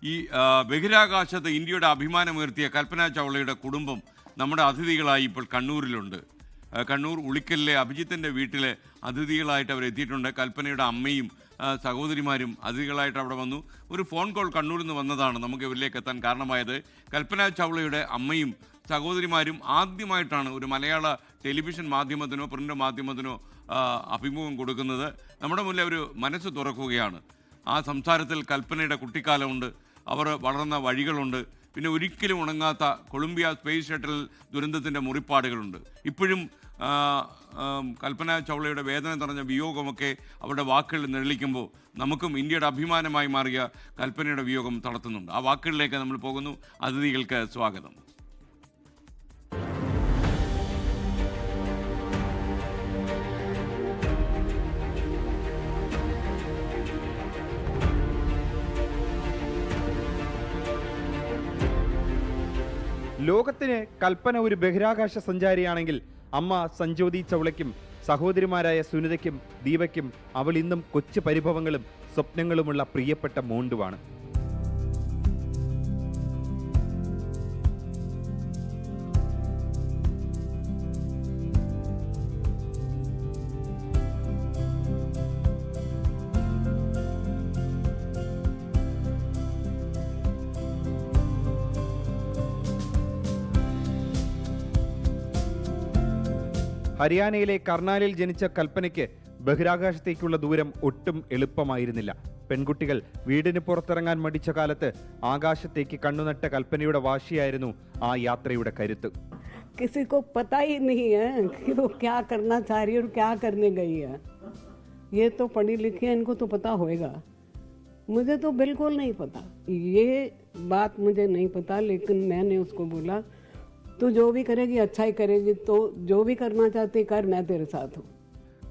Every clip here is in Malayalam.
ഈ ബഹിരാകാശത്ത് ഇന്ത്യയുടെ അഭിമാനമുയർത്തിയ കൽപ്പന ചൗളയുടെ കുടുംബം നമ്മുടെ അതിഥികളായി ഇപ്പോൾ കണ്ണൂരിലുണ്ട്. കണ്ണൂർ ഉളിക്കലിലെ അഭിജിത്തിൻ്റെ വീട്ടിലെ അതിഥികളായിട്ട് അവർ എത്തിയിട്ടുണ്ട്. കൽപ്പനയുടെ അമ്മയും സഹോദരിമാരും അതിഥികളായിട്ട് അവിടെ വന്നു. ഒരു ഫോൺ കോൾ കണ്ണൂരിൽ നിന്ന് വന്നതാണ് നമുക്ക് ഇവരിലേക്ക് എത്താൻ കാരണമായത്. കൽപ്പന ചൗളയുടെ അമ്മയും സഹോദരിമാരും ആദ്യമായിട്ടാണ് ഒരു മലയാള ടെലിവിഷൻ മാധ്യമത്തിനോ പ്രിൻ്റ് മാധ്യമത്തിനോ അഭിമുഖം കൊടുക്കുന്നത്. നമ്മുടെ മുന്നിൽ ഒരു മനസ്സ് തുറക്കുകയാണ്. ആ സംസാരത്തിൽ കൽപ്പനയുടെ കുട്ടിക്കാലമുണ്ട്, അവർ വളർന്ന വഴികളുണ്ട്, പിന്നെ ഒരിക്കലും ഉണങ്ങാത്ത കൊളംബിയ സ്പേസ് ഷട്ടിൽ ദുരന്തത്തിൻ്റെ മുറിപ്പാടുകളുണ്ട്. ഇപ്പോഴും കൽപ്പന ചൗളയുടെ വേദന നിറഞ്ഞ വിയോഗമൊക്കെ അവരുടെ വാക്കുകളിൽ നിഴലിക്കുമ്പോൾ നമുക്കും ഇന്ത്യയുടെ അഭിമാനമായി മാറിയ കൽപ്പനയുടെ വിയോഗം തളർത്തുന്നുണ്ട്. ആ വാക്കുകളിലേക്ക് നമ്മൾ പോകുന്നു. അതിഥികൾക്ക് സ്വാഗതം. ലോകത്തിന് കൽപ്പന ഒരു ബഹിരാകാശ സഞ്ചാരിയാണെങ്കിൽ അമ്മ സഞ്ജോതി ചൗളയ്ക്കും സഹോദരിമാരായ സുനിതയ്ക്കും ദീപയ്ക്കും അവൾ ഇന്നും കൊച്ചു പരിഭവങ്ങളും സ്വപ്നങ്ങളുമുള്ള പ്രിയപ്പെട്ട മോണ്ടുവാണ്. ഹരിയാനയിലെ കർണാലിൽ ജനിച്ച കൽപ്പനയ്ക്ക് ബഹിരാകാശത്തേക്കുള്ള ദൂരം ഒട്ടും എളുപ്പമായിരുന്നില്ല. പെൺകുട്ടികൾ വീടിന് പുറത്തിറങ്ങാൻ മടിച്ച കാലത്ത് ആകാശത്തേക്ക് കണ്ണുനട്ട കൽപ്പനയുടെ വാശിയായിരുന്നു ആ യാത്രയുടെ കരുത്ത്. किसी को पता ही नहीं है कि वो क्या करना चाह रही है और क्या करने गई है. ये तो पढ़ी लिखी है, इनको तो पता होएगा. मुझे तो बिल्कुल नहीं पता, ये बात मुझे नहीं पता. लेकिन मैंने उसको बोला तू जो भी करेगी अच्छा ही करेगी, तो जो भी करना चाहती कर, मैं तेरे साथ हूँ.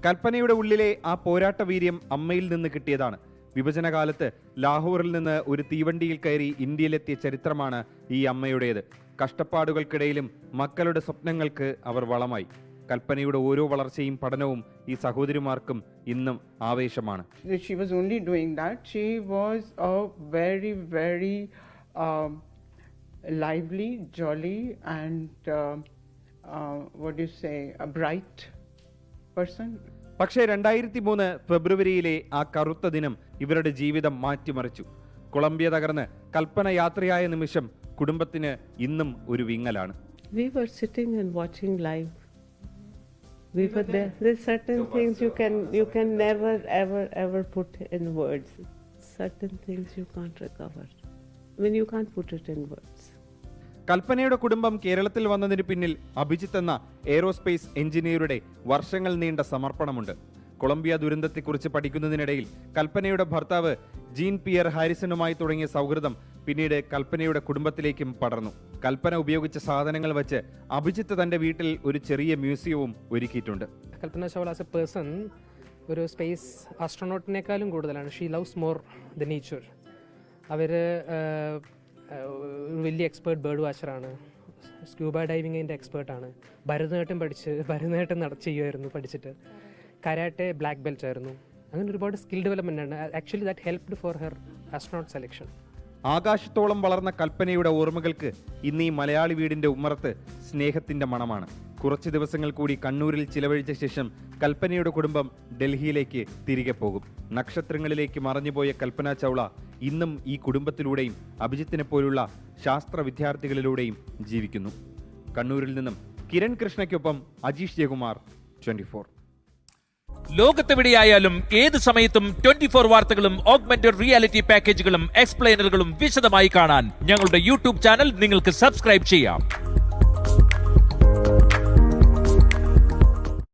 കൽപ്പനയുടെ ഉള്ളിലെ ആ പോരാട്ട വീര്യം അമ്മയിൽ നിന്ന് കിട്ടിയതാണ്. വിഭജനകാലത്ത് ലാഹോറിൽ നിന്ന് ഒരു തീവണ്ടിയിൽ കയറി ഇന്ത്യയിലെത്തിയ ചരിത്രമാണ് ഈ അമ്മയുടേത്. കഷ്ടപ്പാടുകൾക്കിടയിലും മക്കളുടെ സ്വപ്നങ്ങൾക്ക് അവർ വളമായി. കൽപ്പനയുടെ ഓരോ വളർച്ചയും പഠനവും ഈ സഹോദരിമാർക്കും ഇന്നും ആവേശമാണ്. She was only doing that. She was a very, very lively, jolly, and what do you say, a bright person. പക്ഷേ 2003 ഫെബ്രുവരിയിലെ ആ കറുത്ത ദിനം ഇവരുടെ ജീവിതം മാറ്റിമറിച്ചു. കൊളംബിയ തകർന്ന് കൽപ്പന യാത്രയായ നിമിഷം കുടുംബത്തിന് ഇന്നും ഒരു വിങ്ങലാണ്. We were sitting and watching live. We were there. There's certain things you can never ever put in words. Certain things you can't recover when you can't put it in words. കൽപ്പനയുടെ കുടുംബം കേരളത്തിൽ വന്നതിന് പിന്നിൽ അഭിജിത്ത് എന്ന എയ്റോസ്പേസ് എഞ്ചിനീയറുടെ വർഷങ്ങൾ നീണ്ട സമർപ്പണമുണ്ട്. കൊളംബിയ ദുരന്തത്തെക്കുറിച്ച് പഠിക്കുന്നതിനിടയിൽ കൽപ്പനയുടെ ഭർത്താവ് ജീൻ പിയർ ഹാരിസണുമായി തുടങ്ങിയ സൗഹൃദം പിന്നീട് കൽപ്പനയുടെ കുടുംബത്തിലേക്കും പടർന്നു. കൽപ്പന ഉപയോഗിച്ച സാധനങ്ങൾ വെച്ച് അഭിജിത്ത് തന്റെ വീട്ടിൽ ഒരു ചെറിയ മ്യൂസിയവും ഒരുക്കിയിട്ടുണ്ട്. Kalpana Chawla as a person ഒരു സ്പേസ് ആസ്ട്രോനോട്ടിനേക്കാളും കൂടുതലാണ്. She loves more the nature. അവർ വലിയ എക്സ്പേർട്ട് ബേർഡ് വാച്ചറാണ്, സ്ക്യൂബ ഡൈവിങ്ങിൻ്റെ എക്സ്പേർട്ടാണ്. ഭരതനാട്യം ചെയ്യുമായിരുന്നു പഠിച്ചിട്ട്. കരാട്ടെ ബ്ലാക്ക് ബെൽറ്റ് ആയിരുന്നു. അങ്ങനെ ഒരുപാട് സ്കിൽ ഡെവലപ്മെൻ്റ് ആണ്. Actually that helped for her astronaut selection. ആകാശത്തോളം വളർന്ന കൽപ്പനയുടെ ഓർമ്മകൾക്ക് ഇന്ന് ഈ മലയാളി വീടിന്റെ ഉമ്മറത്ത് സ്നേഹത്തിന്റെ മണമാണ്. കുറച്ച് ദിവസങ്ങൾ കൂടി കണ്ണൂരിൽ ചിലവഴിച്ച ശേഷം കൽപ്പനയുടെ കുടുംബം ഡൽഹിയിലേക്ക് തിരികെ പോകും. നക്ഷത്രങ്ങളിലേക്ക് മറഞ്ഞുപോയ കൽപ്പന ചൗള ഇന്നും ഈ കുടുംബത്തിലൂടെയും അഭിജിത്തിനെ പോലുള്ള ശാസ്ത്ര വിദ്യാർത്ഥികളിലൂടെയും ജീവിക്കുന്നു. കണ്ണൂരിൽ നിന്നും കിരൺ കൃഷ്ണയ്ക്കൊപ്പം അജീഷ് ജയകുമാർ, 24. ലോകത്തെവിടെയായാലും ഏത് സമയത്തും 24 വാർത്തകളും ഓഗ്മെന്റഡ് റിയാലിറ്റി പാക്കേജുകളും എക്സ്പ്ലെയിനറുകളും വിശദമായി കാണാൻ ഞങ്ങളുടെ യൂട്യൂബ് ചാനൽ നിങ്ങൾക്ക് സബ്സ്ക്രൈബ് ചെയ്യാം.